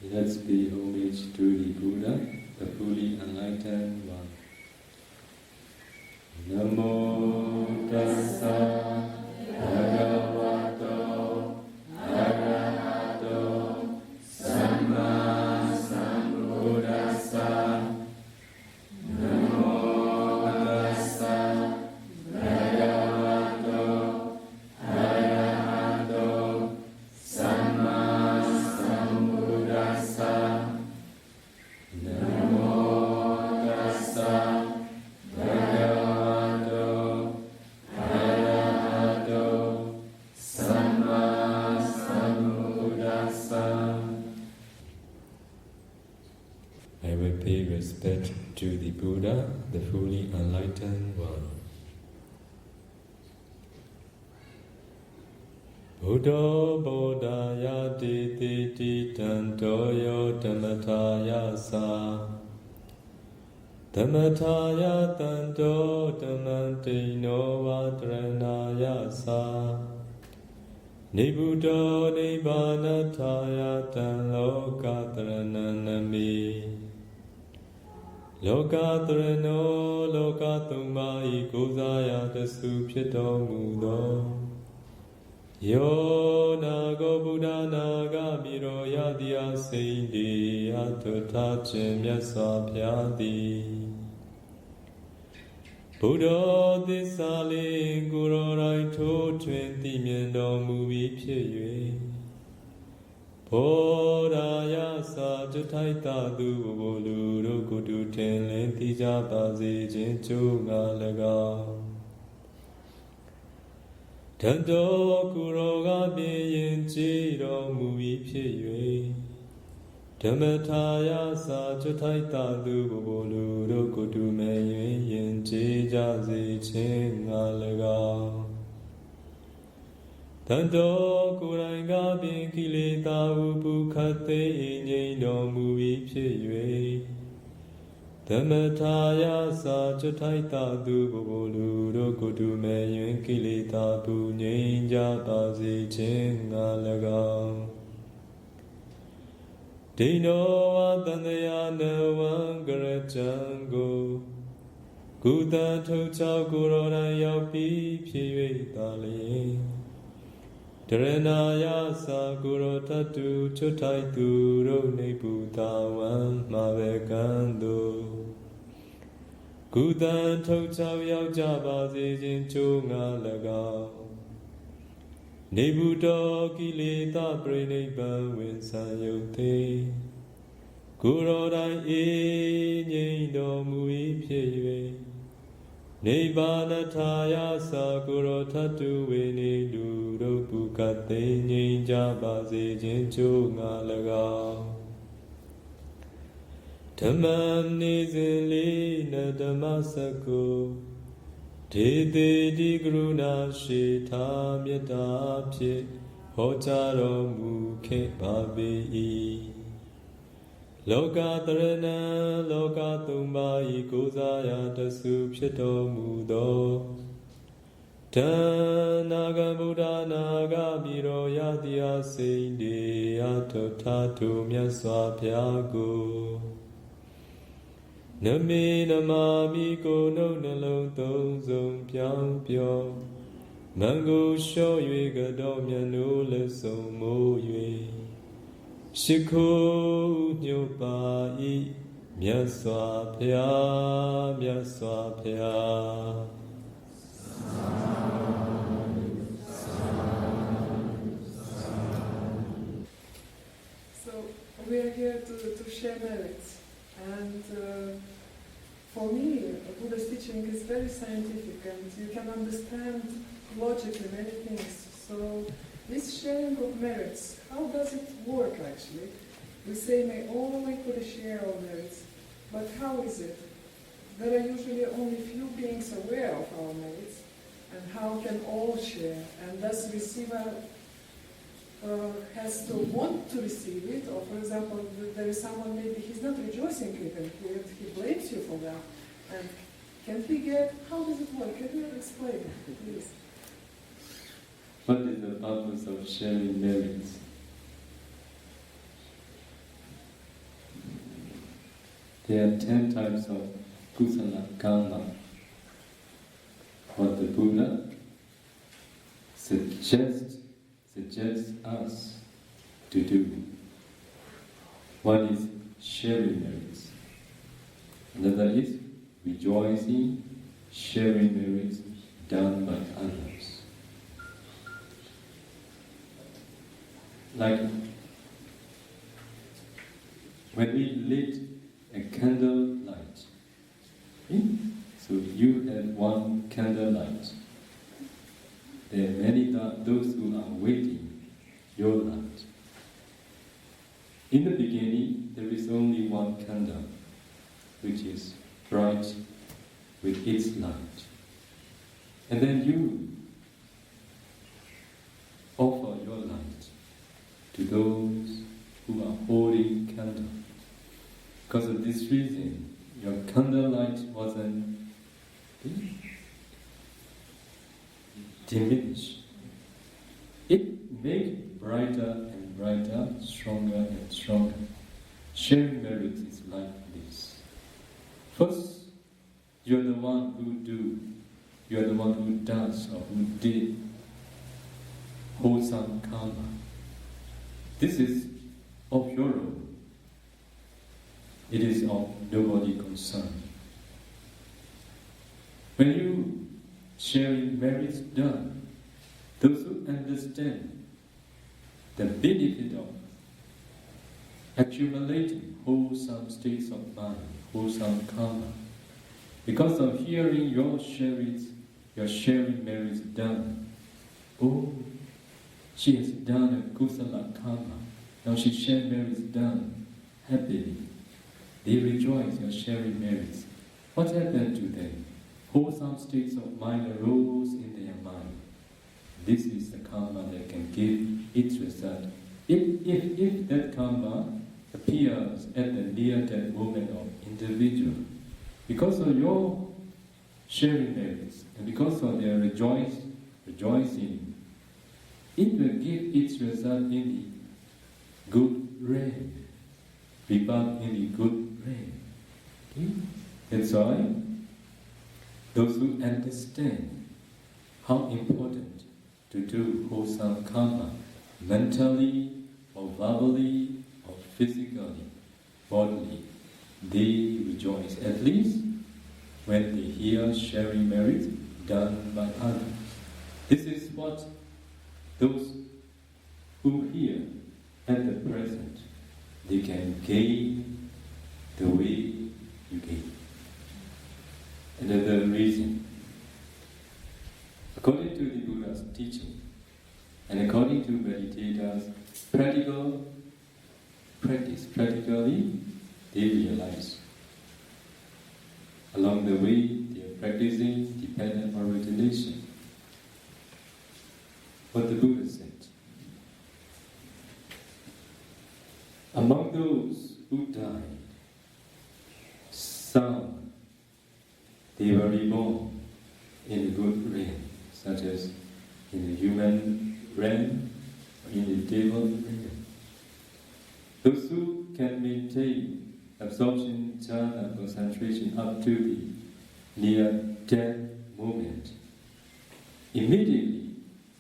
Let's pay homage to the Buddha, the fully enlightened one. Namo Tassa Bhagavato Arahato Samma Sambuddhassa. Namo Tassa Bhagavato Arahato Samma Sambuddhassa. Namo Tassa Bhagavato Arahato Samma Sambuddhassa. I will pay respect to the Buddha, the fully enlightened one. Buddha Bodhaya Diti Titantoyo Dhammataya Sa Dhammataya Tanto Dhammantino Vadranaya Sa Nibuddho Nibbanataya Tan Lokatarananami Lokatarano Lokatumai Gozaya Dasu Pitamudo Yo Nago Buddha Naga Miro Yadya Sindi Atutachin Yasapyadi Buddha Disali Guru Raito Twenty Miendo Mubi Pye Bodhaya Sa Jataita Du Bolu Rukutu Tenlen Tija Bazi Jinchu Galaga Tanto Kuroga Biyin Jiro Mubi Pye Dhammataya Sa Jataita Du Bolu Rukutu Meyin Yin Jijazi Chin Galaga Tanto Kuranga Bin Kilita Ubu Kate Inye no Mubi Pye Dhammataya Sa Jataita Du Bolu Rukutu Meyin Kilita Bu Ninja Bazi Chin Galaga Dino Adandaya Nawan Garajango Gudan Tochao Gurona Yapi Pye Dali Dharanaya Sa Guru Tatu Chotai Duro Nebutawan Mavekando Gudan Tochao Yaujaba Zijin Chunga Lagao Nebuddha Kilita Praniban Winsan Yote Guru Dai Inye No Mui Pye Nibbanataya Sa Guru Tatu Vini Duro Bukate Ninja Bazi Jinchu Ngalaga Dhammam Nizili Nadamasako Dede Di Gruna Shita Myata Pye Hocharo Mukhe Babi Lokatarana Lokatumbai Gozaya Dasu Pito Mudo Tanaga Buddha Naga Miro Yadya Sindi Atotatu Myaswa Pyago Nami Namami Ko No Nalong Tong Zong Pyang Pyo Mango Sho Yue Gado Myanu Le Song Mo Yue Shikho Nyopai Myaswa Pya Myaswa Pya. So we are here to share merits, and for me, Buddha's teaching is very scientific, and you can understand logically many things. So this sharing of merits, how does it work actually? We say may all make for the share of merits, but how is it? There are usually only few beings aware of our merits, and how can all share? And does the receiver has to want to receive it, or for example, there is someone maybe he's not rejoicing even, he blames you for that, and can he get, how does it work? Can you explain it, please? What is the purpose of sharing merits? there are 10 types of kusala karma. What the Buddha suggests us to do. One is sharing merits. Another is rejoicing, sharing merits done by others. Like when we lit a candle light, so you have one candle light. There are many those who are waiting your light. In the beginning, there is only one candle, which is bright with its light. And then you offer your light to those who are holding candle. Because of this reason, your candlelight wasn't diminished. It made brighter and brighter, stronger and stronger. Sharing merit is like this. First, you're the one who do, you're the one who does or who did wholesome karma. This is of your own. It is of nobody concerned. When you sharing merits done, those who understand the benefit of accumulating wholesome states of mind, wholesome karma, because of hearing your sharing merits done. Oh, she has done a kusala karma. Now she shared merits done happily. They rejoice your sharing merits. What happened to them? Wholesome states of mind arose in their mind. This is the karma that can give its result. If that karma appears at the near-death moment of individual, because of your sharing merits and because of their rejoicing, it will give its result in the good rain, rebirth in the good rain. Okay? That's why those who understand how important to do wholesome karma, mentally or verbally or physically, bodily, they rejoice, at least when they hear sharing merits done by others. This is what those who hear at the present, they can gain the way you gain. Another reason, according to the Buddha's teaching, and according to meditators' practically, they realize along the way they are practicing dependent origination. What the Buddha said, among those who died, some they were reborn in the good realm, such as in the human realm or in the devil realm. Those who can maintain absorption, jhana, concentration up to the near-death moment, immediately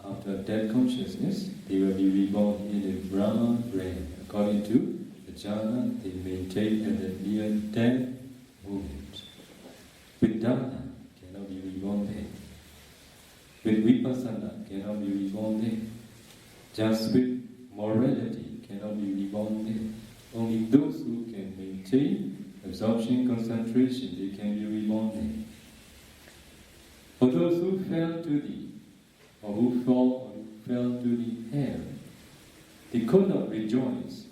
after death consciousness, they will be reborn in the Brahma realm. According to the jhana, they maintain at the near-death moment. With dharana, cannot be reborn there. With vipassana, cannot be reborn there. Just with morality, cannot be reborn there. Only those who can maintain absorption, concentration, they can be reborn there. For those who fell to the hell, they could not rejoice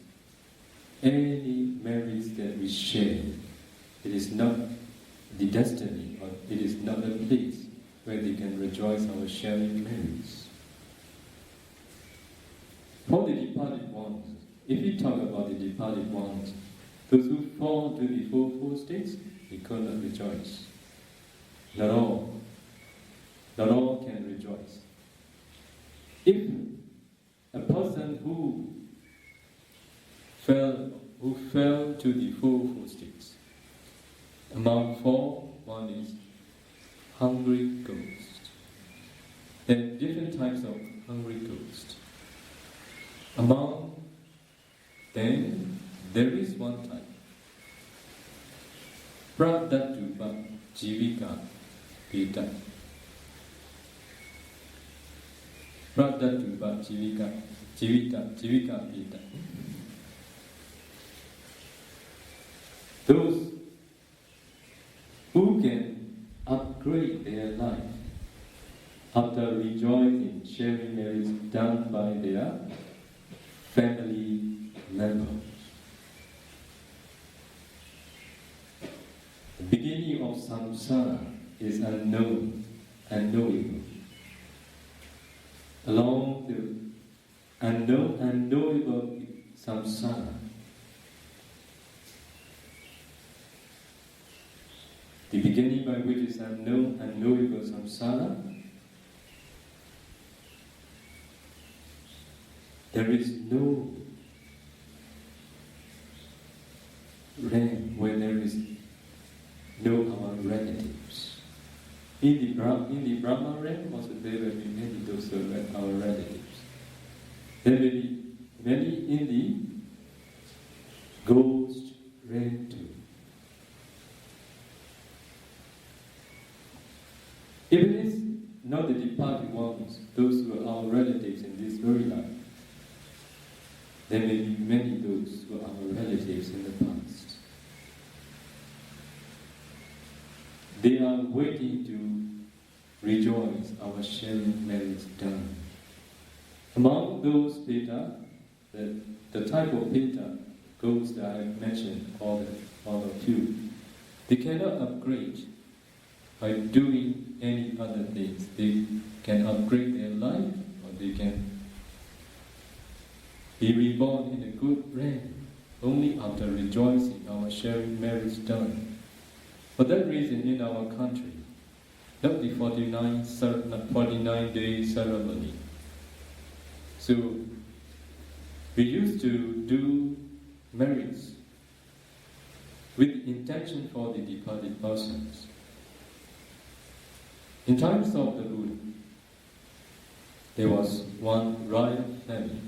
any merits that we share. It is not the destiny, or it is not a place where they can rejoice our sharing merits. For the departed ones, if we talk about the departed ones, those who fall to the four states, they could not rejoice. Not all can rejoice. If a person who fell to the four states, Among four, one is hungry ghost. There are different types of hungry ghosts. Among them, there is one type. Pradatupa Jivika Pita. Pradatupa Jivika Pita. Those who can upgrade their life after rejoicing, sharing merits done by their family members. The beginning of samsara is unknown, unknowable. Along the unknowable samsara, the beginning by which is unknown, unknowable samsara, there is no realm where there is no our relatives. In the Brahma realm, also there will be many those who are our relatives. There will be many in the ghost realm too. If it is not the departed ones, those who are our relatives in this very life, there may be many those who are our relatives in the past. They are waiting to rejoice our sharing merits done. Among those Peta, the type of Peta ghosts that I have mentioned, all of you, they cannot upgrade by doing any other things. They can upgrade their life, or they can be reborn in a good realm only after rejoicing our sharing merits done. For that reason, in our country, not the 49-day ceremony. So we used to do merits with intention for the departed persons. In times of the Buddha, there was one royal family.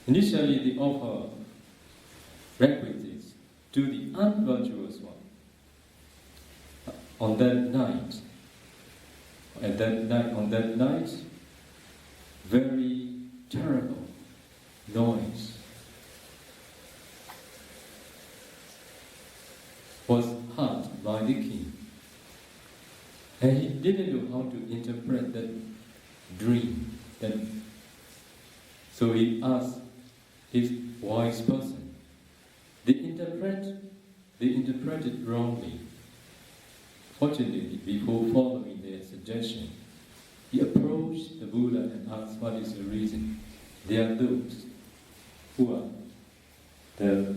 Initially, they offer requisites to the unvirtuous one. On that night, very terrible noise was heard by the king. And he didn't know how to interpret that dream. So he asked his wise person. They interpreted wrongly. Fortunately, before following their suggestion, he approached the Buddha and asked what is the reason. There are those who are the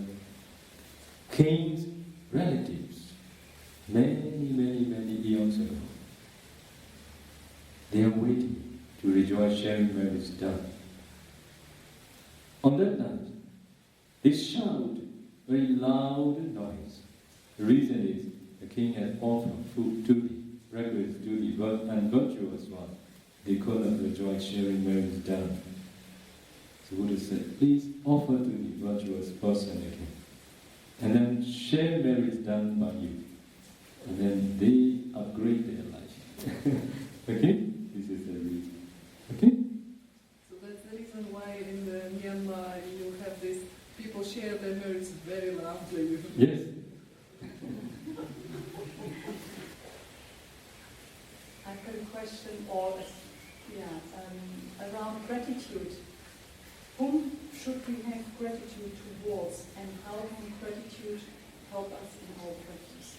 king's relatives, many eons ago. They are waiting to rejoice sharing merits done. On that night, they shout very loud noise. The reason is the king had offered food to the reckless, to the unvirtuous one. They could not rejoice sharing merits done. So Buddha said, please offer to the virtuous person again. And then share merits done by you. And then they upgrade their life. Okay? This is the reason. Okay? So that's the reason why in Myanmar you have this, people share their merits very loudly. Yes. I've got a question around gratitude. Whom should we have gratitude towards, and how can gratitude help us in our practice?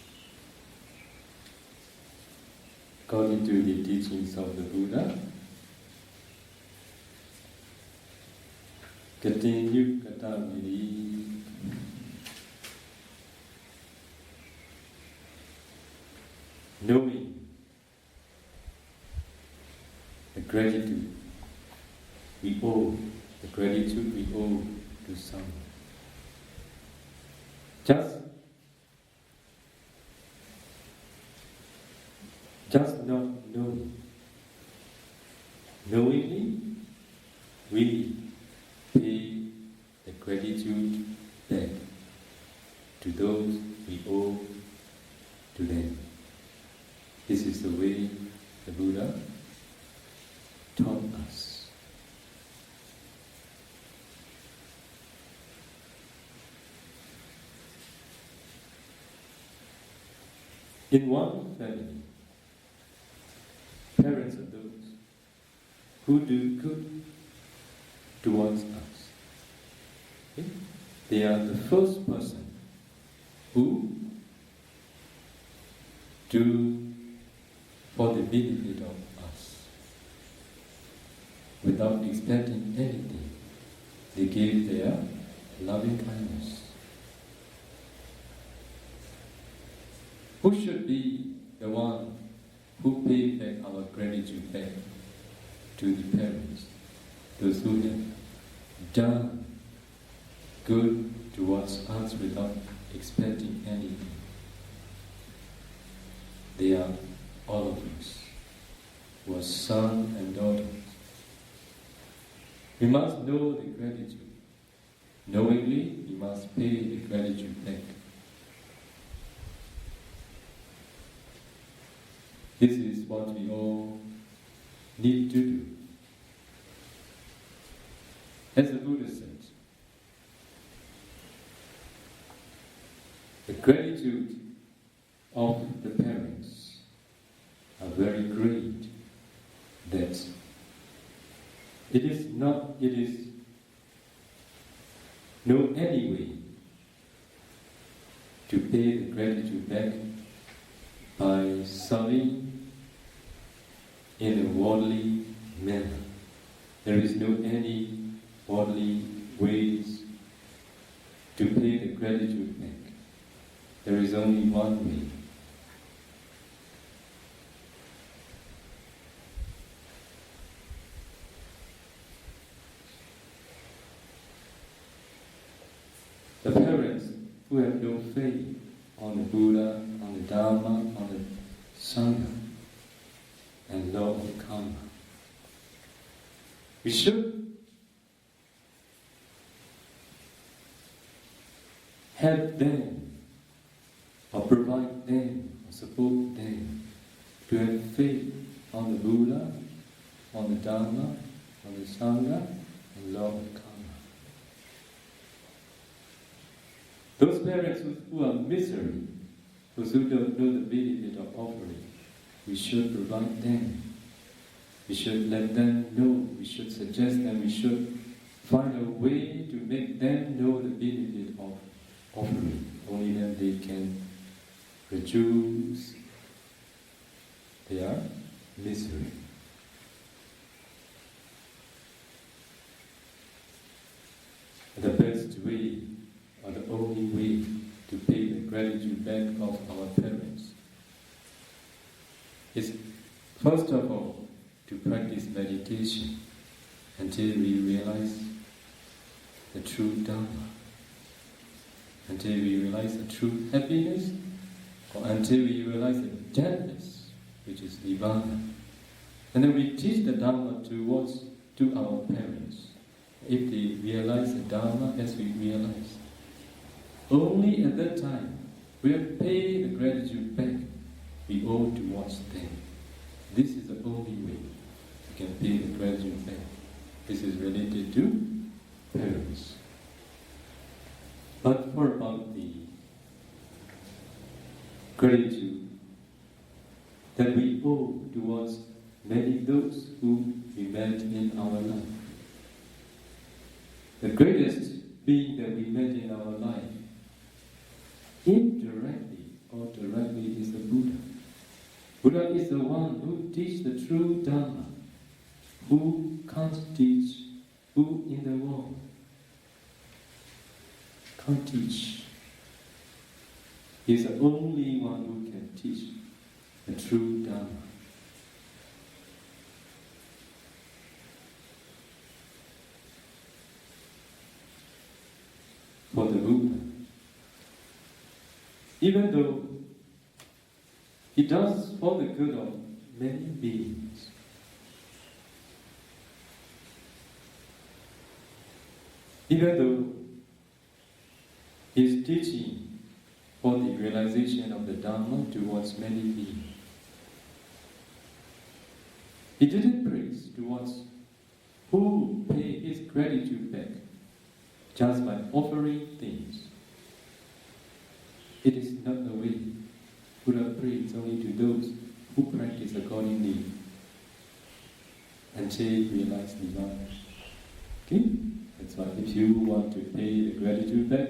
According to the teachings of the Buddha, Katinyu Katamiri, knowing the gratitude we owe, the gratitude we owe to someone. Just just not knowing. Knowingly, we pay the gratitude back to those we owe to them. This is the way the Buddha taught us. In one family, parents are those who do good towards us. Okay? They are the first person who do for the benefit of us. Without expecting anything, they give their loving kindness. Who should be the one who pay back our gratitude back to the parents? Those who have done good towards us without expecting anything. They are all of us, who are sons and daughters. We must know the gratitude. Knowingly, we must pay the gratitude back. This is what we all need to do. As the Buddha said, the gratitude of the parents are very great, that it is no any way to pay the gratitude back by serving in a worldly manner. There is no any worldly ways to pay the gratitude back. There is only one way. The parents who have no faith on the Buddha, on the Dharma, on the Sangha, and law of karma. We should help them, or provide them, or support them to have faith on the Buddha, on the Dharma, on the Sangha, and law of karma. Those parents who are misery, those who don't know the benefit of offering, we should provide them. We should let them know. We should suggest them. We should find a way to make them know the benefit of offering. Only then they can reduce their misery. The best way, or the only way, to pay the gratitude back of our parents is, first of all, to practice meditation until we realize the true Dharma, until we realize the true happiness, or until we realize the deadness, which is Nirvana. And then we teach the Dharma to our parents. If they realize the Dharma as we realize, only at that time we'll pay the gratitude back we owe towards them. This is the only way we can pay the gratitude back. This is related to parents. But what about the gratitude that we owe towards many those who we met in our life? The greatest being that we met in our life, indirectly or directly, is the Buddha. Buddha is the one who teaches the true Dharma. Who can't teach? Who in the world can't teach? He's the only one who can teach the true Dharma. For the Buddha, even though He does for the good of many beings. Even though he is teaching for the realization of the Dharma towards many beings, he didn't praise towards who pay his gratitude back just by offering things. It is not the way. Buddha prays only to those who practice accordingly until realize Nirvana. Okay? That's why if you want to pay the gratitude back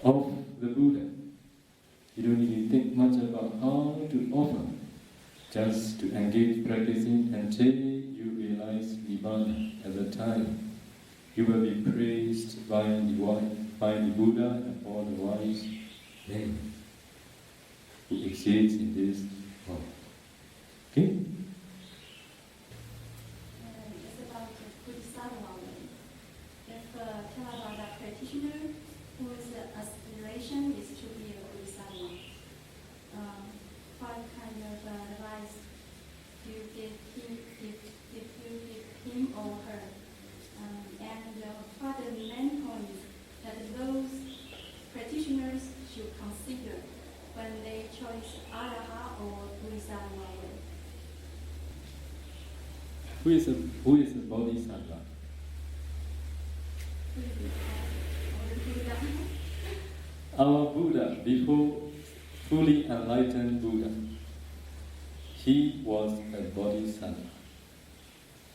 of the Buddha, you don't need to think much about how to offer. Just to engage practicing until you realize Nibbana. At the time, you will be praised by the Buddha and all the wise men who exist in this world. Okay? It's about the Bodhisattva way. If Theravada practitioner whose aspiration is to be a Bodhisattva, what kind of advice do you give him or her? And what are the main points that those practitioners should consider when they choose Araha or Bodhisattva way? Who is a Bodhisattva? Our Buddha, before fully enlightened Buddha, he was a Bodhisattva.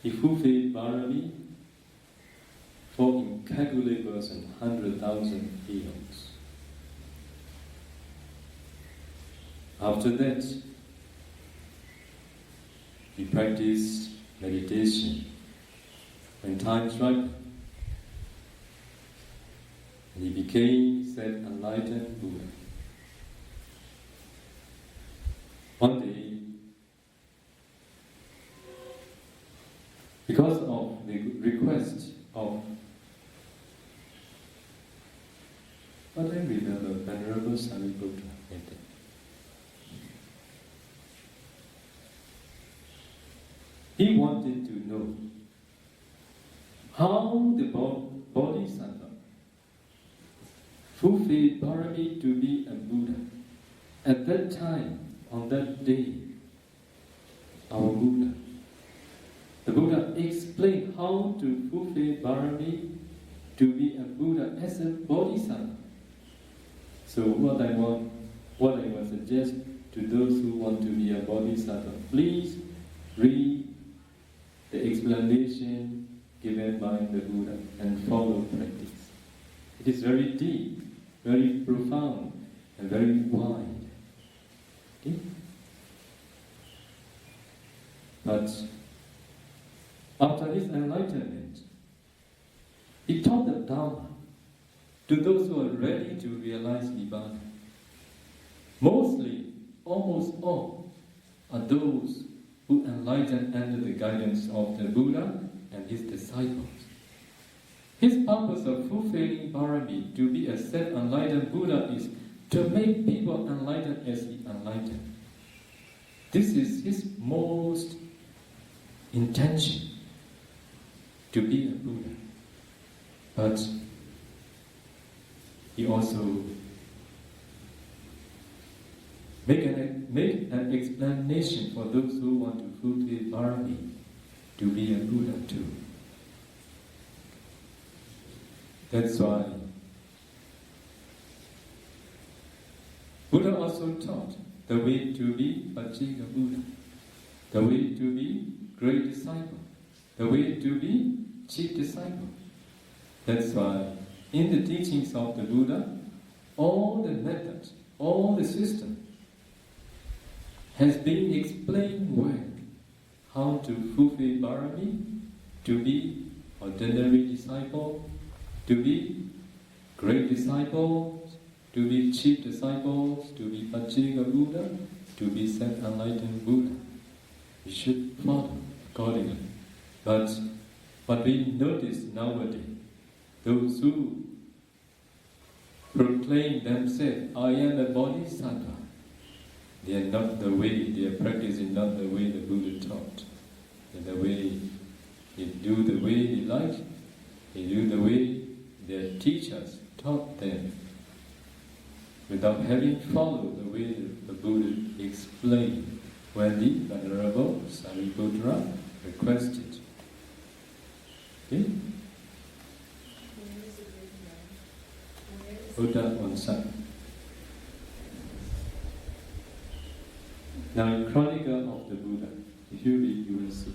He fulfilled Bharami for incalculable and 100,000 eons. After that, he practiced meditation. When time struck, and he became said enlightened Buddha. One day, because of the request of, but I remember Venerable Sariputta, he wanted to know how the Bodhisattva fulfilled Bharami to be a Buddha. At that time, on that day, our Buddha, the Buddha explained how to fulfill Bharami to be a Buddha as a Bodhisattva. So what I will suggest to those who want to be a Bodhisattva, please read the explanation given by the Buddha and follow practice. It is very deep, very profound, and very wide. Okay? But after his enlightenment, he taught the Dharma to those who are ready to realize Nibbana. Mostly, almost all, are those who enlighten under the guidance of the Buddha and his disciples. His purpose of fulfilling Bharami to be a said enlightened Buddha is to make people enlightened as he enlightened. This is his most intention, to be a Buddha. But he also make an explanation for those who want to fulfill Bharami to be a Buddha too. That's why Buddha also taught the way to be Pachika Buddha, the way to be great disciple, the way to be chief disciple. That's why in the teachings of the Buddha, all the methods, all the system has been explained well. How to fulfill Bharami, to be ordinary disciple, to be great disciples, to be chief disciples, to be Pachika Buddha, to be said enlightened Buddha. We should follow accordingly. But what we notice nowadays, those who proclaim themselves, I am a bodhisattva. They are not the way, their practice is not the way the Buddha taught. The way they do the way they like, they do the way their teachers taught them, without having followed the way the Buddha explained when the Venerable Sariputta requested. Okay? Buddha on side. Now in Chronicle of the Buddha, if you read, you will see.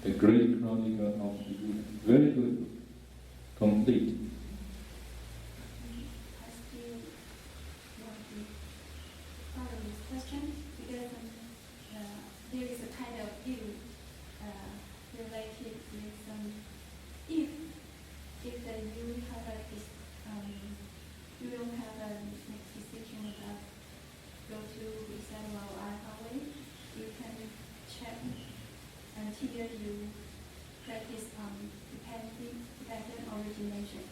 The Great Chronicle of the Buddha. Very good book. Complete. I still want to follow this question because there is a kind of view related with if you have you don't have a decision about go to Sayadaw U Revata, you can check until you practice dependent origination.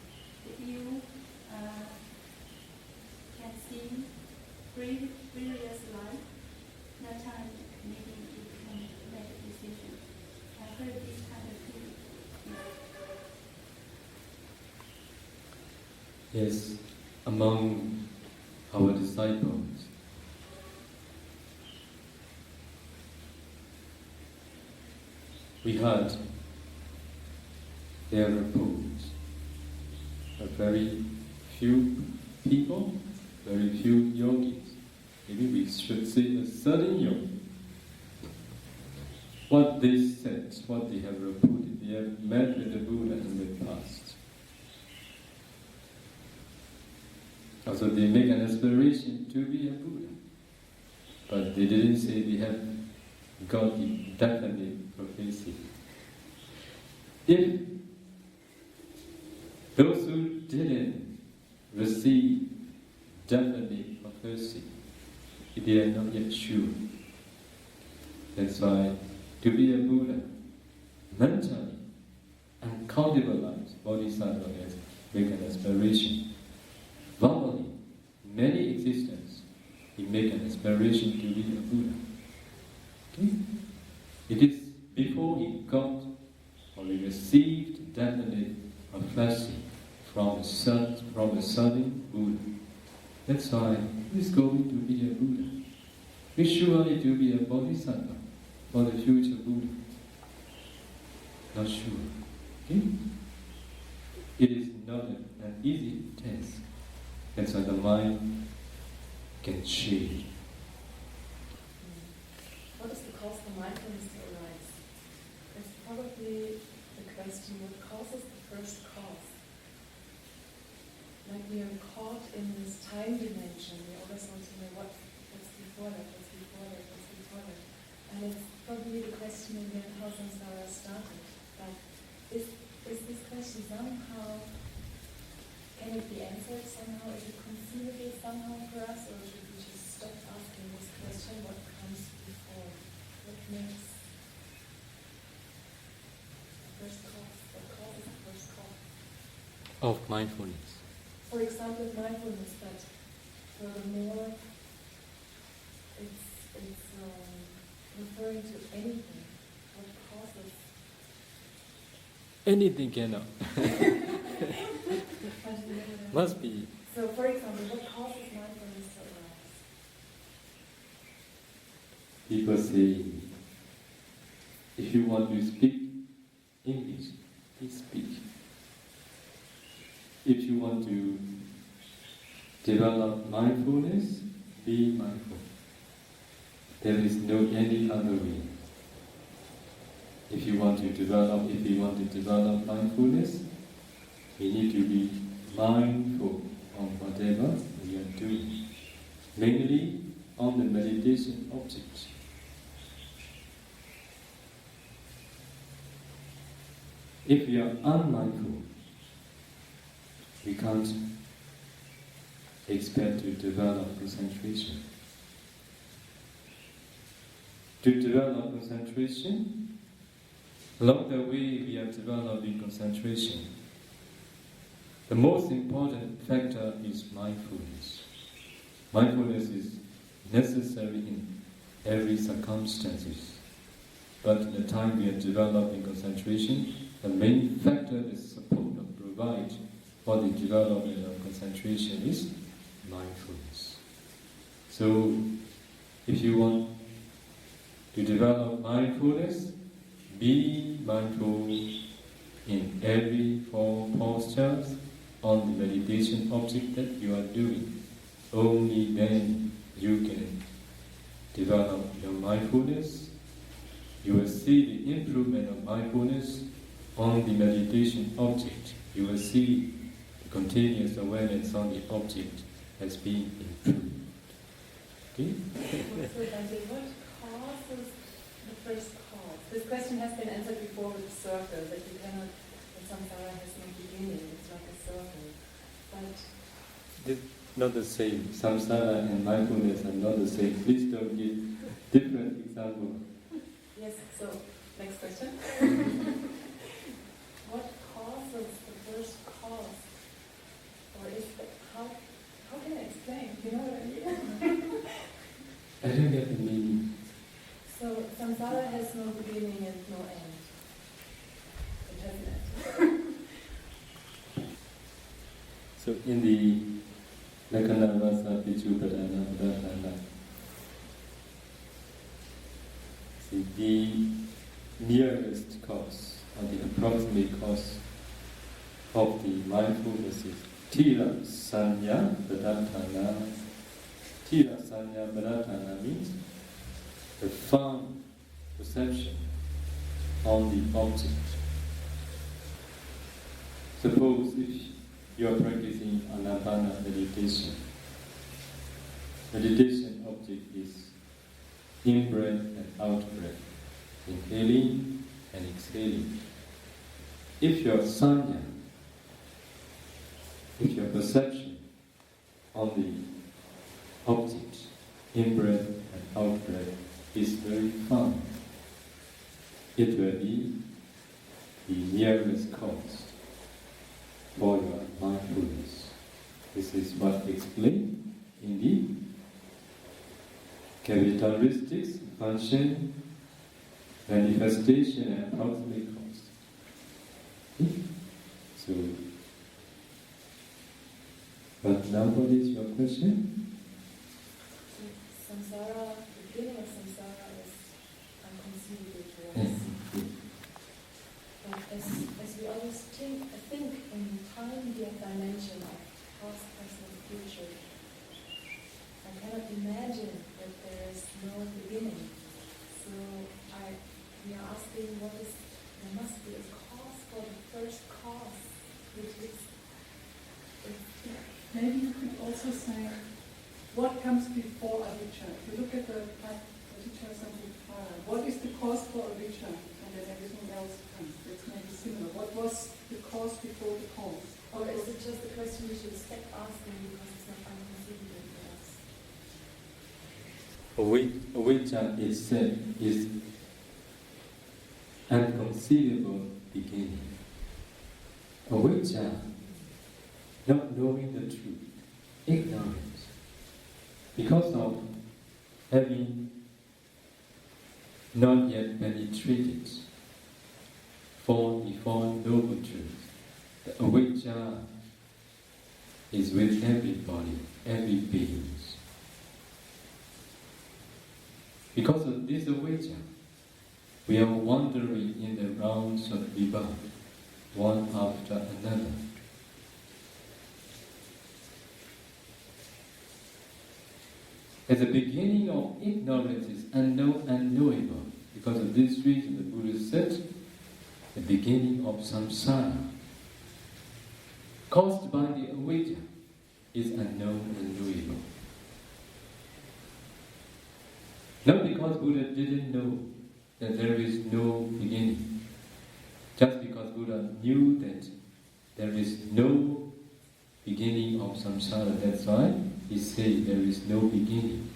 If you can see previous life, that time maybe you can make a decision. I've heard this kind of thing. Yes, among our disciples, we heard their reports. A very few people, very few yogis. Maybe we should say a certain yogi. What they said, what they have reported, they have met with the Buddha in the past. Also, they make an aspiration to be a Buddha, but they didn't say they have got the definite prophecy. If those who didn't receive definite prophecy, they are not yet sure. That's why to be a Buddha, mentally, uncountable lives, bodhisattva has make an aspiration. Verbally, many existences, he make an aspiration to be a Buddha. Okay? It is before he got or he received definite prophecy from a certain Buddha. That's why he's going to be a Buddha. He's surely to be a bodhisattva for the future Buddha. Not sure. Okay? It is not an easy task. That's why the mind can change. What is the cause for mindfulness to arise? It's probably the question, what causes the first cause? Like we are caught in this time dimension, we always want to know what's before that, what's before that, what's before that. And it's probably the question again, how samsara started. Like, is this question somehow, can it be answered somehow? Is it conceivable somehow for us? Or should we just stop asking this question, what comes before? What makes the first cause? What causes the first cause? Of mindfulness. For example, mindfulness, but furthermore, it's referring to anything. What causes? Anything cannot. Must be. So, for example, what causes mindfulness to arise? People say, if you want to speak English, please speak. If you want to develop mindfulness, be mindful. There is no any other way. If you want to develop mindfulness, we need to be mindful on whatever we are doing, mainly on the meditation object. If we are unmindful, we can't expect to develop concentration. To develop concentration, along the way we are developing concentration. The most important factor is mindfulness. Mindfulness is necessary in every circumstances. But in the time we are developing concentration, the main factor that support or provide for the development of concentration is mindfulness. So, if you want to develop mindfulness, be mindful in every form postures on the meditation object that you are doing. Only then you can develop your mindfulness. You will see the improvement of mindfulness on the meditation object. You will see the continuous awareness on the object has been improved. Okay? So, Dante, what causes the first cause? This question has been answered before with the circle, that you cannot, that samsara has no beginning, it's like a circle. But Not the same. Samsara and mindfulness are not the same. Please don't give different examples. yes, so next question. What causes the first cause? Or is the, how can I explain? You know what I mean? I don't get the meaning. So samsara has no beginning and no end. It has an end. So in the Lakkhana Vasa Pichupadana Udatana, see the nearest cause or the approximate cause of the mindfulness is Tira Sanya Padatana. Tira Sanya Padatana means the firm perception on the object. Suppose if you are practicing Anapana meditation, meditation object is in-breath and out-breath, inhaling and exhaling. If your sanya, if your perception on the object, in-breath and out-breath, is very firm, it will be the nearest cause for your mindfulness. This is what explained in the characteristics, function, manifestation, and approximate cause. So, but now what is your question? Samsara, the beginning of samsara is unconceivable to us. But as we always think in time the dimension of past, present, future, I cannot imagine that there is no beginning. So we are asking there must be a cause for the first cause, which is Maybe you could also say, what comes before avijja? If you look at the avijja samudaya, what is the cause for avijja? And then everything else comes. It's maybe similar. What was the cause before the cause? or is it just a question we should stop asking because it's not unconceivable for us? Avijja itself is unconceivable beginning. Avijja, not knowing the truth, ignorance, because of having not yet penetrated the Four Noble Truths. The avijja is with everybody, every being. Because of this avijja, we are wandering in the rounds of vibha, one after another. At the beginning of ignorance is unknowable. Because of this reason, the Buddha said, the beginning of samsara, caused by the avijja, is unknown and knowable. Not because Buddha didn't know that there is no beginning. Just because Buddha knew that there is no beginning of samsara, that's why he said there is no beginning.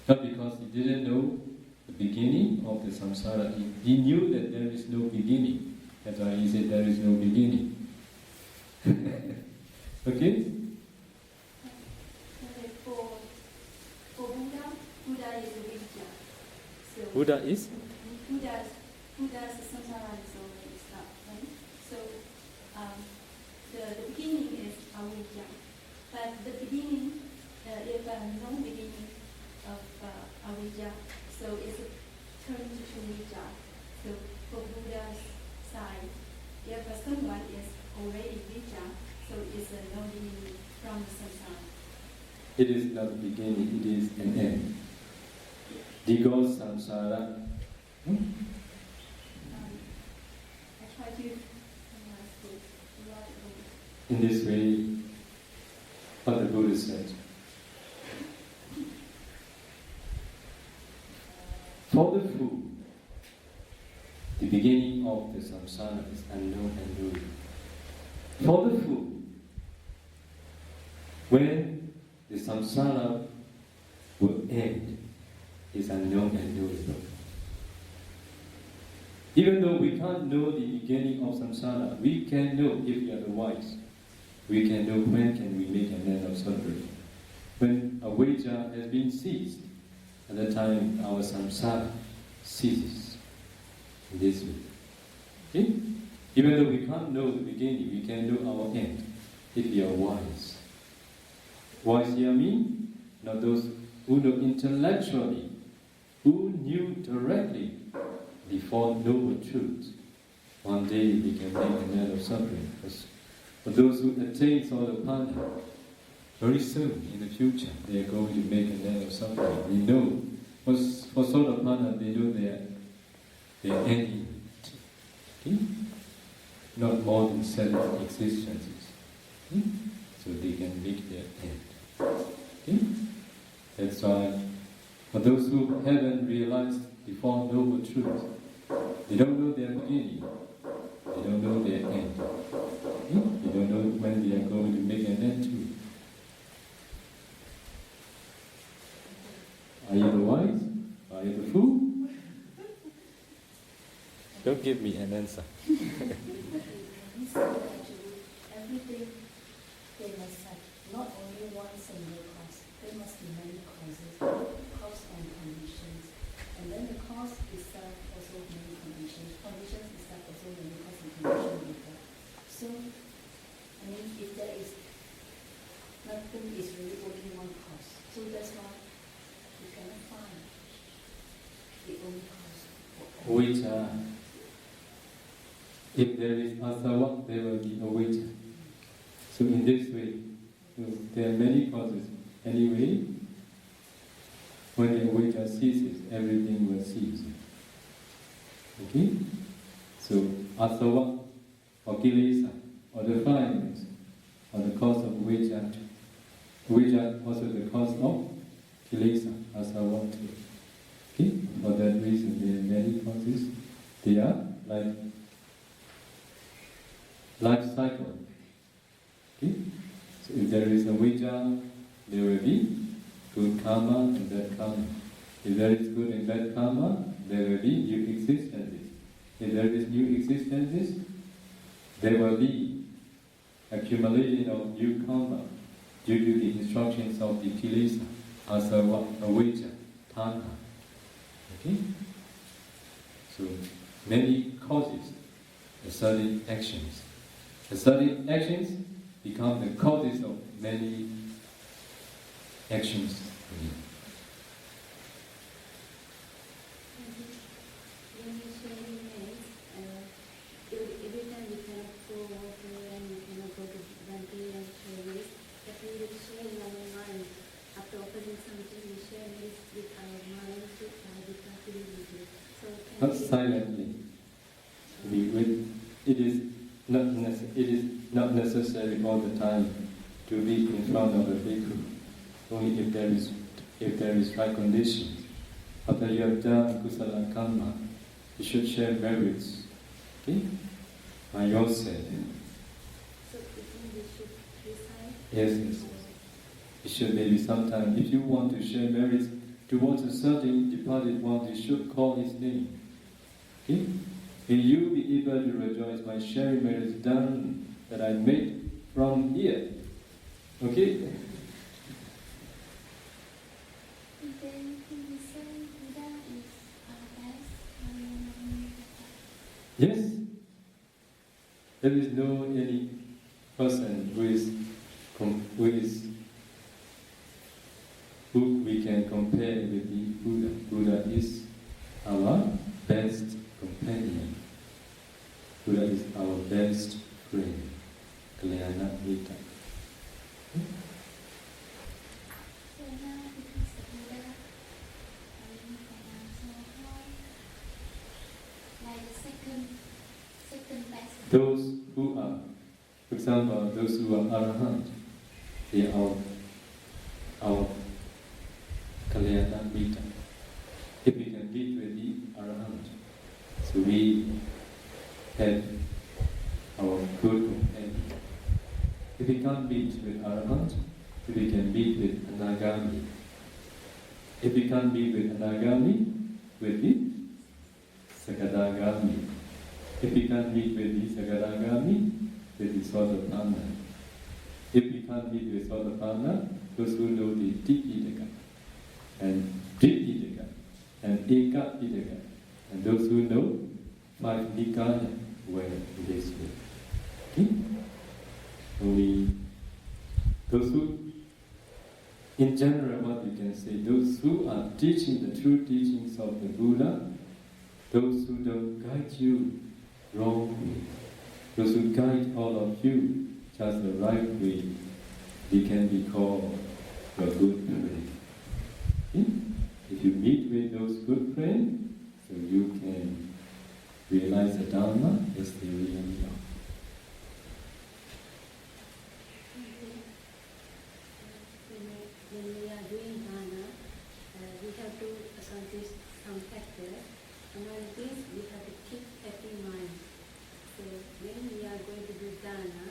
Not because he didn't know the beginning of the samsara, he knew that there is no beginning. That's why he said there is no beginning. Okay? Okay, for Buddha, Buddha is a Vidya. So Buddha is? Buddha's samsara is already stopped, right? So the beginning is avidya. But the beginning, if no beginning of avidya, so it's turned to vidya. So for Buddha's side, if someone is already vidya, so it's no beginning from the samsara. It is not the beginning, it is an end. Digo samsara. I try to memorize this logically. In this way, what the Buddha said. For the fool, the beginning of the samsara is unknown and knowing. For the fool, when the samsara will end, is unknown and knowable. Even though we can't know the beginning of samsara, we can know if we are the wise. We can know when can we make an end of suffering. When avijja has been ceased, at that time our samsara ceases. In this way. Okay? Even though we can't know the beginning, we can know our end if we are wise. Wise here mean not those who know intellectually, who knew directly the Four Noble Truths. One day we can make an end of suffering. For those who attain Sotapanna, very soon in the future they are going to make an end of suffering. They know, for Sotapanna they know they are ending. Okay? Not more than 7 existences. Okay? So they can make their end. Okay? That's why, for those who haven't realized the Four Noble Truths, they don't know their beginning, they don't know their end. Okay? They don't know when they are going to make an end too. Are you the wise? Are you the fool? Don't give me an answer. Everything they must have not only one single cause, there must be many causes, cause and conditions. And then the cause itself also many conditions. Conditions itself also many cause and conditions with that. So, I mean, if there is nothing is really only one cause. So that's why we cannot find the only cause. Which if there is asava, there will be avijja. So in this way, there are many causes. Anyway, when the avijja ceases, everything will cease. Okay? So asava or kilesa or defilements are the cause of avijja. Avijja also the cause of kilesa, asava too. Okay? For that reason, there are many causes. They are like life cycle. Okay? So if there is avijja, there will be good karma and bad karma. If there is good and bad karma, there will be new existences. If there is new existences, there will be accumulation of new karma due to the instructions of the kilesa, asava, avijja, tanha. Okay? So many causes, certain actions. The certain actions become the causes of many actions. When you say remains, every time we cannot pour water and we cannot go to Bhante and service, but we will share in our mind. After opening something, we share this with our mind to with. So Not silently. It is not necessary all the time to be in front of the bhikkhu. Only if there is right conditions. After you have done kusala karma, you should share merits. Okay? Maymyo said. So it means we should recite? Yes. You should maybe sometime, if you want to share merits towards a certain departed one, you should call his name. Okay? Will you be able to rejoice by sharing merits done that I made from here. Okay? Then can we say Buddha is our best? Yes. There is no any person who we can compare with the Buddha. Buddha is our best companion. Buddha is our best friend. Kalyana Mita. So now because Buddha, so how, like second best. Those who are, for example, those who are arahant, they are our Kalyana Mita. If we can meet with the arahant, so we have our good companion. If we can't meet with arahant, if we can meet with anagami. If we can't meet with anagami, with the Sakadagami. If we can't meet with the Sakadagami, with the Sotapanna. If we can't meet with Sotapanna, those who know the Tipitaka and Dipitaka and Eka Pitaka, and those who know 5 Nikaya well in this way. Okay? Only those who, in general, what we can say, those who are teaching the true teachings of the Buddha, those who don't guide you wrongly, those who guide all of you just the right way, they can be called your good friend. Okay? If you meet with those good friends, so you can realize the Dharma as they really are. When we are doing dana, we have to accomplish some factors. Among these, we have to keep happy mind. So when we are going to do dana,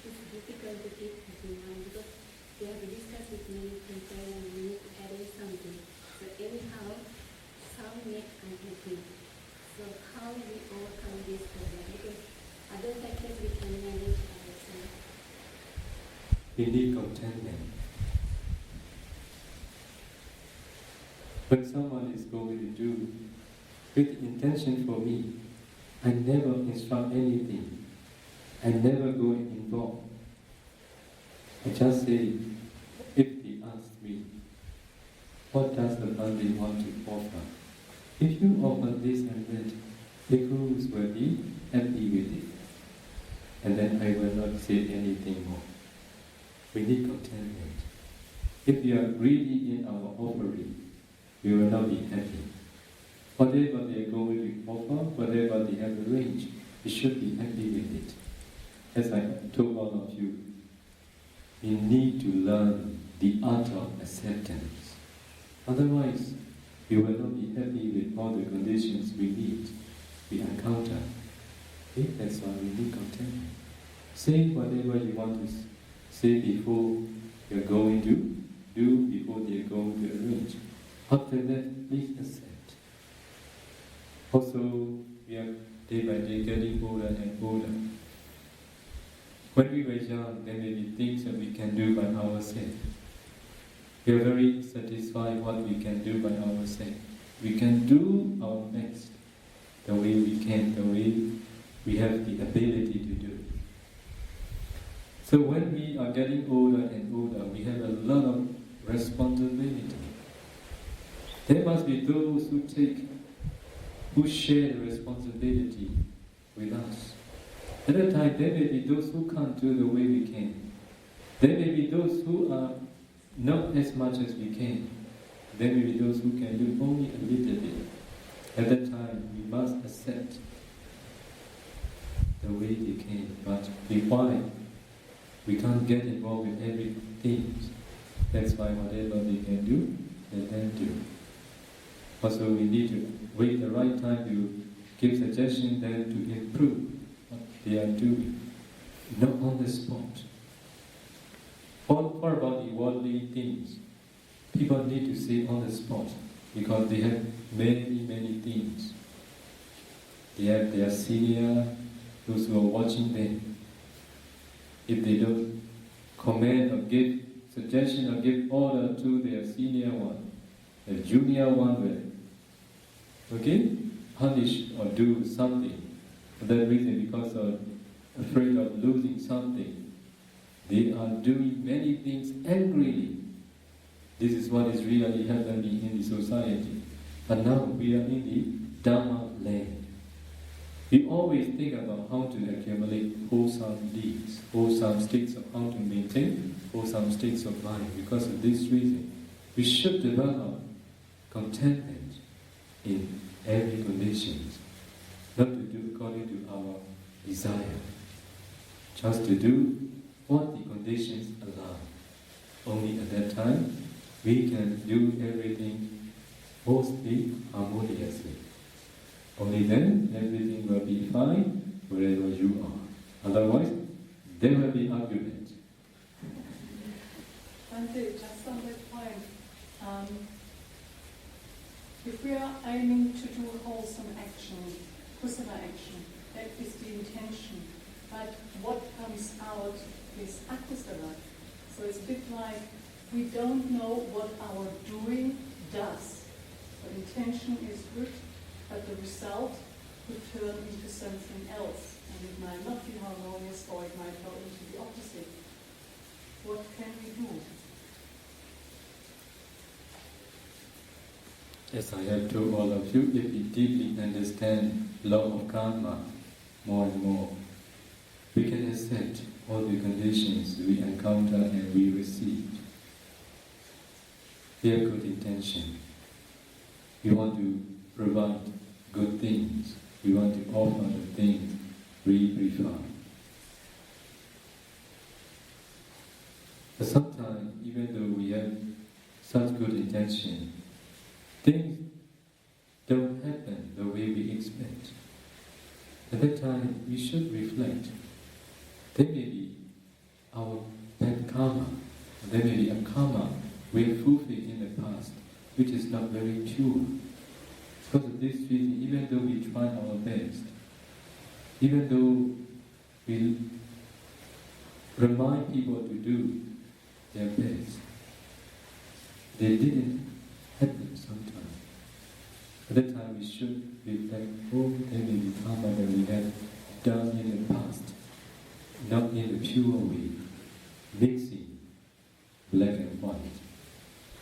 it's difficult to keep happy mind because we have to discuss with many people and we need to arrange something. So anyhow, some make unhappy. So how we overcome this problem? Because other factors we can manage ourselves. We need contentment. When someone is going to do with intention for me, I never instruct anything. I never go involved. I just say, if they ask me, what does the Bhante want to offer? If you offer this and that, the gurus will be happy with it. And then I will not say anything more. We need contentment. If we are greedy in our offering, we will not be happy. Whatever they are going to offer, whatever they have arranged, we should be happy with it. As I told all of you, we need to learn the art of acceptance. Otherwise, we will not be happy with all the conditions we encounter. Okay? That's why we need contentment. Say whatever you want to say before you're going to do, before they're going to arrange. After that, please accept. Also, we are day by day getting older and older. When we were young, there may be things that we can do by ourselves. We are very satisfied what we can do by ourselves. We can do our best the way we can, the way we have the ability to do. So when we are getting older and older, we have a lot of responsibility. There must be those who share the responsibility with us. At that time, there may be those who can't do the way we can. There may be those who are not as much as we can. There may be those who can do only a little bit. At that time, we must accept the way they can. But why? We can't get involved with everything. That's why whatever they can do, let them do. Also, we need to wait the right time to give suggestions, then to improve what they are doing, not on the spot. What about the worldly things? People need to say on the spot because they have many things. They have their senior, those who are watching them. if they don't comment or give suggestion or give order to their senior one, the junior one will, punish or do something. For that reason, because of afraid of losing something, they are doing many things angrily. This is what is really happening in the society. But now we are in the Dharma land. We always think about how to accumulate wholesome deeds, wholesome states of how to maintain wholesome states of mind. Because of this reason, we should develop contentment in every conditions, not to do according to our desire, just to do what the conditions allow. Only at that time, we can do everything mostly harmoniously. Only then, everything will be fine wherever you are. Otherwise, there will be argument. Bhante, just on that point, if we are aiming to do wholesome action, kusala action, that is the intention. But what comes out is akusala. So it's a bit like we don't know what our doing does. The intention is good, but the result could turn into something else. And it might not be harmonious, or it might go into the opposite. What can we do? As I have told all of you, if we deeply understand law of karma more and more, we can accept all the conditions we encounter and we receive. We have good intention. We want to provide good things. We want to offer the things we prefer. But sometimes, even though we have such good intention, things don't happen the way we expect. At that time, we should reflect. There may be our bad karma. There may be a karma we have fulfilled in the past, which is not very pure. Because of this reason, even though we try our best, even though we remind people to do their best, they didn't happen sometimes. At that time we should reflect, there may be karma that we have done in the past, not in the pure way, mixing black and white.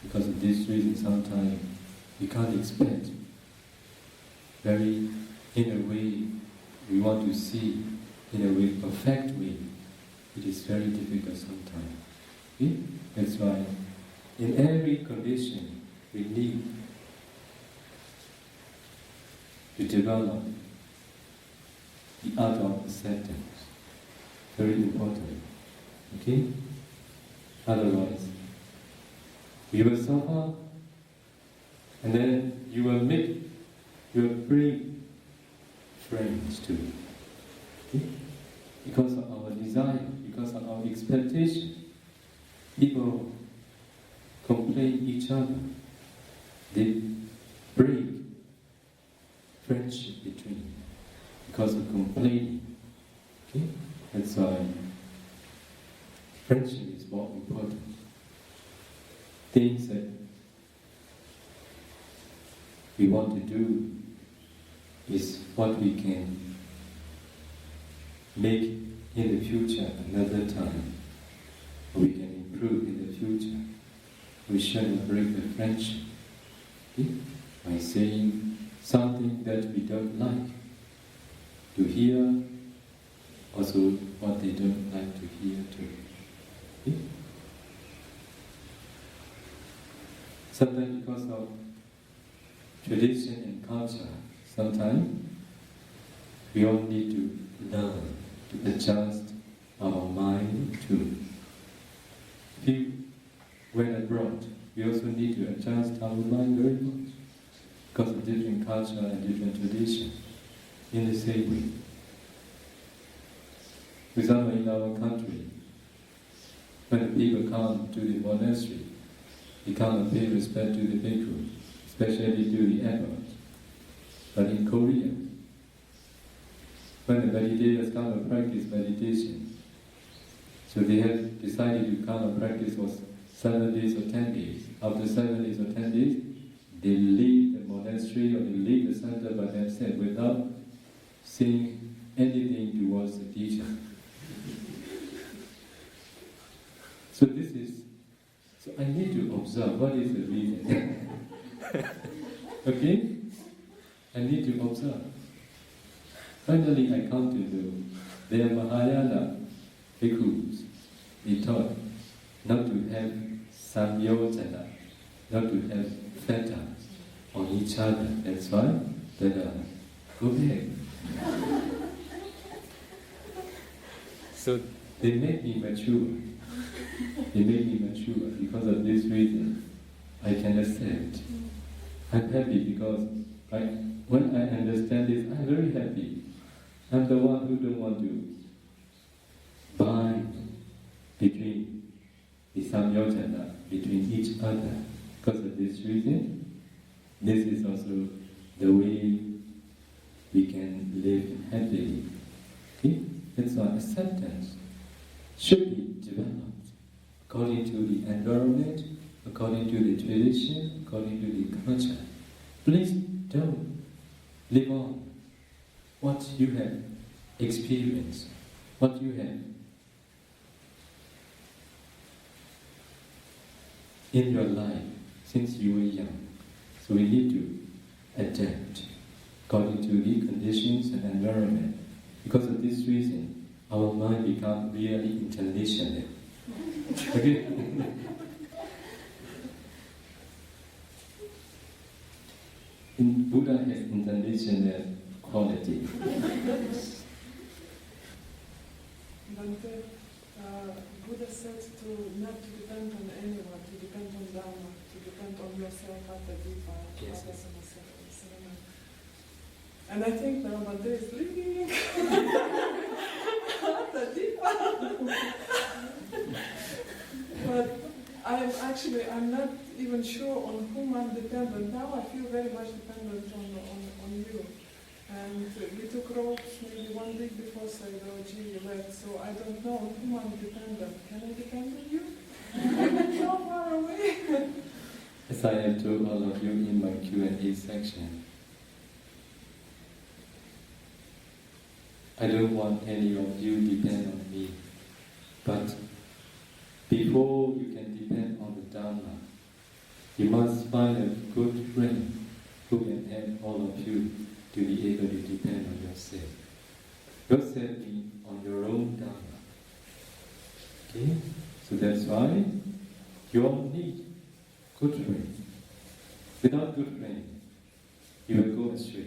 Because of this reason, sometimes we can't expect very, in a way, we want to see, in a way, perfect way. It is very difficult sometimes. Okay? That's why, in every condition, we need to develop the art of acceptance. Very important. Okay? Otherwise, you will suffer, and then you will bring friends too. Okay? Because of our desire, because of our expectation, people complain each other. They break friendship between because of complaining. Okay? That's why friendship is more important. Things that we want to do is what we can make in the future another time. We can improve in the future. We shouldn't break the friendship, okay? By saying something that we don't like to hear, also what they don't like to hear too. Okay? Sometimes because of tradition and culture, sometimes we all need to learn to adjust our mind too. If you went abroad, we also need to adjust our mind very much because of different culture and different tradition in the same way. For example, in our country, when people come to the monastery, they come and pay respect to the bhikkhu, especially to the abbot. But in Korea, when the meditators come and practice meditation, So they have decided to come and practice for 7 days or 10 days. After 7 days or 10 days, they leave the monastery or they leave the center by themselves without saying anything towards the teacher. So I need to observe what is the reason. Okay? I need to observe. Finally, I come to know they are Mahayana bhikkhus. They taught not to have samyojana, not to have fetters on each other. That's why go back. So they make me mature. They make me mature. Because of this reason, I can accept. I'm happy because when I understand this, I'm very happy. I'm the one who don't want to bind between the samyojana, between each other. Because of this reason, this is also the way we can live happily. Okay? That's why acceptance should be developed according to the environment, according to the tradition, according to the culture. Please don't live on what you have experienced, what you have in your life since you were young. So we need to adapt according to the conditions and environment. Because of this reason, our mind becomes really international. Okay? In Buddha has international quality. Bhante, Buddha said not to depend on anyone, to depend on Dharma, to depend on yourself, Atadipa, Yes. And I think now Bhante is living Atadipa. But I'm not even sure on whom I'm dependent. Now I feel very much dependent on you. And we took ropes maybe 1 week before Sayadaw U left, so I don't know on whom I'm dependent. Can I depend on you? I'm so far away. As I have told all of you in my Q&A section, I don't want any of you to depend on me. But before you can depend on the Dharma, you must find a good friend who can help all of you to be able to depend on yourself. Yourself means on your own Dharma. Okay? So that's why you all need good friends. Without good friends, you will go astray.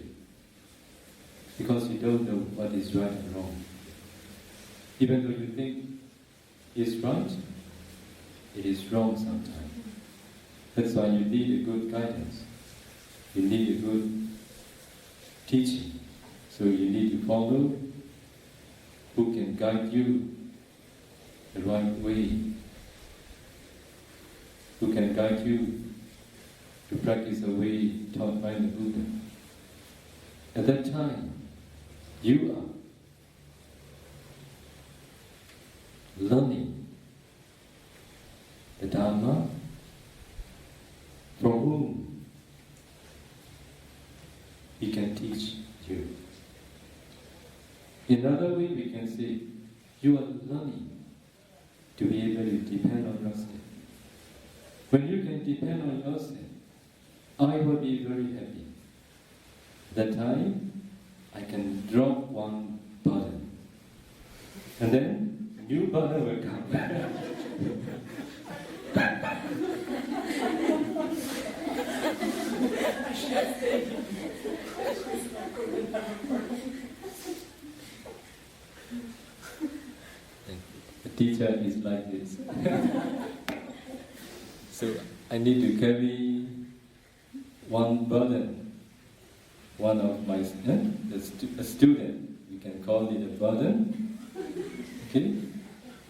Because you don't know what is right and wrong. Even though you think it's right, it is wrong sometimes. That's why you need a good guidance. You need a good teaching. So you need to follow who can guide you the right way, who can guide you to practice the way taught by the Buddha. At that time, you are learning the Dharma from whom he can teach you. In another way, we can say, you are learning to be able to depend on yourself. When you can depend on yourself, I will be very happy. That time, I can drop one burden. And then, a new burden will come. The teacher is like this. So, I need to carry one burden. One of my a student, you can call it a burden. Okay?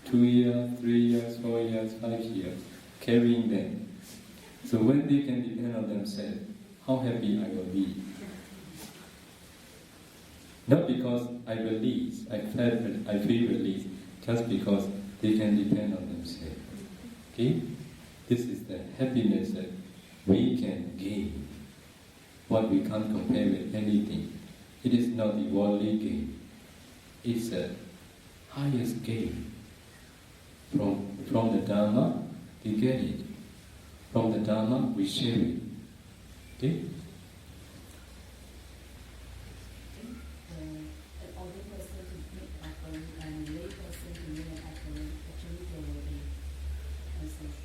2 years, 3 years, 4 years, 5 years, carrying them. So when they can depend on themselves, how happy I will be. Not because I feel released, just because they can depend on themselves. Okay? This is the happiness that we can gain. What we can't compare with anything. It is not the worldly gain. It's the highest gain. From the Dharma, we get it. From the Dharma, we share it. Okay? An older person to make offering and a lay person to make an offering, actually there will be answers.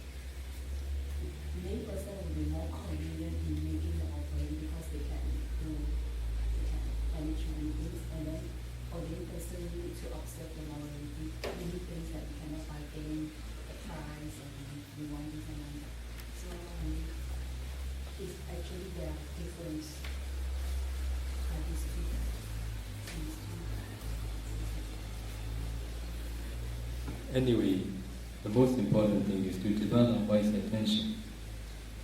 Lay person will be more convenient in making the offering because they can manage many things, and then older person need to observe the morality, many things that we cannot bargain, the price, and we want this and that. So it's actually their difference. Anyway, the most important thing is to develop wise attention.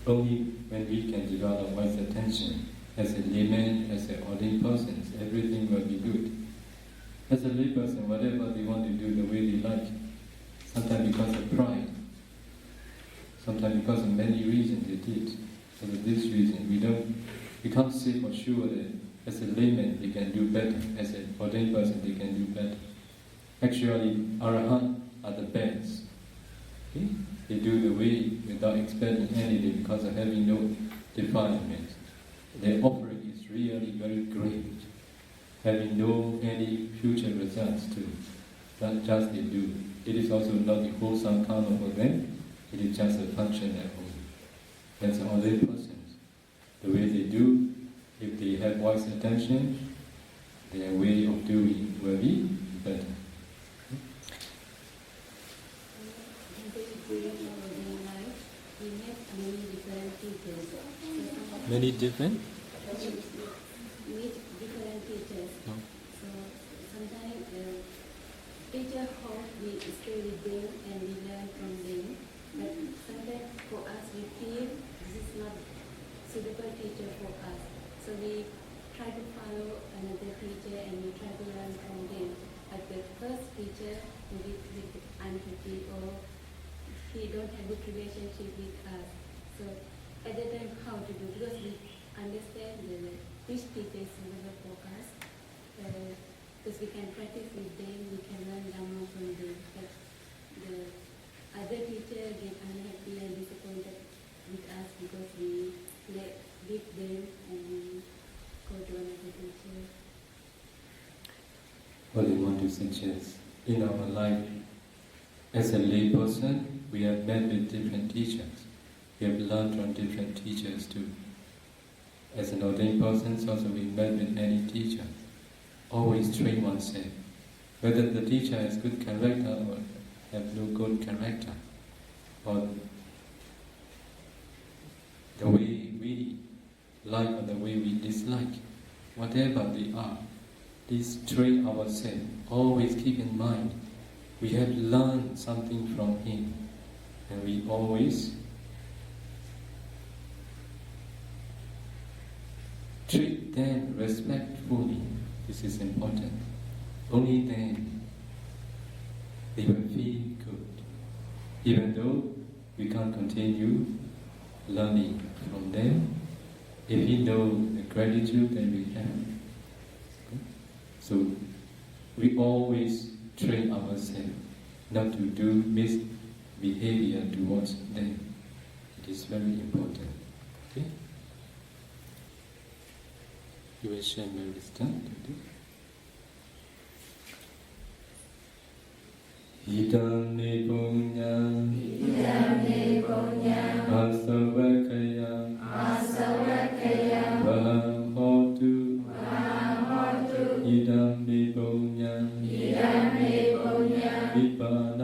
Only when we can develop wise attention, as a layman, as an ordained person, everything will be good. As a layperson, whatever they want to do the way they like, sometimes because of pride, sometimes because of many reasons they did. So for this reason, we can't say for sure that as a layman they can do better, as an ordained person they can do better. Actually, Arahant are the best. Okay? They do the way without expecting anything because of having no defilement. Their offering is really very great, having no any future results too. Not just they do. It is also not the wholesome karma for them. It is just a function at home. That's all they persons. The way they do, if they have wise attention, their way of doing will be better. Many different? Meet different teachers. No. So sometimes teacher hope we stay with them and we learn from them. But sometimes for us we feel this is not suitable teacher for us. So we try to follow another teacher and we try to learn from them. But the first teacher maybe with unhappy or he don't have good relationship with us. So at that time how to do, because we understand which teacher is suitable for us, because we can practice with them, we can learn Dhamma from them. But the other teacher get unhappy and disappointed with us because we leave them and we go to another teacher. What I want to suggest, in our life, as a lay person, we have met with different teachers. We have learned from different teachers too. As an ordained person, also we met with many teachers. Always train oneself. Whether the teacher has good character or have no good character, or the way we like or the way we dislike, whatever they are, please train ourselves. Always keep in mind, we have learned something from him, and we always treat them respectfully. This is important. Only then they will feel good. Even though we can't continue learning from them, if we know the gratitude that we have. So we always train ourselves not to do misbehavior towards them. It is very important. Okay? You will share my wisdom today. Idam ne punyam asavakayam vaham hotu idam ne punyam vipana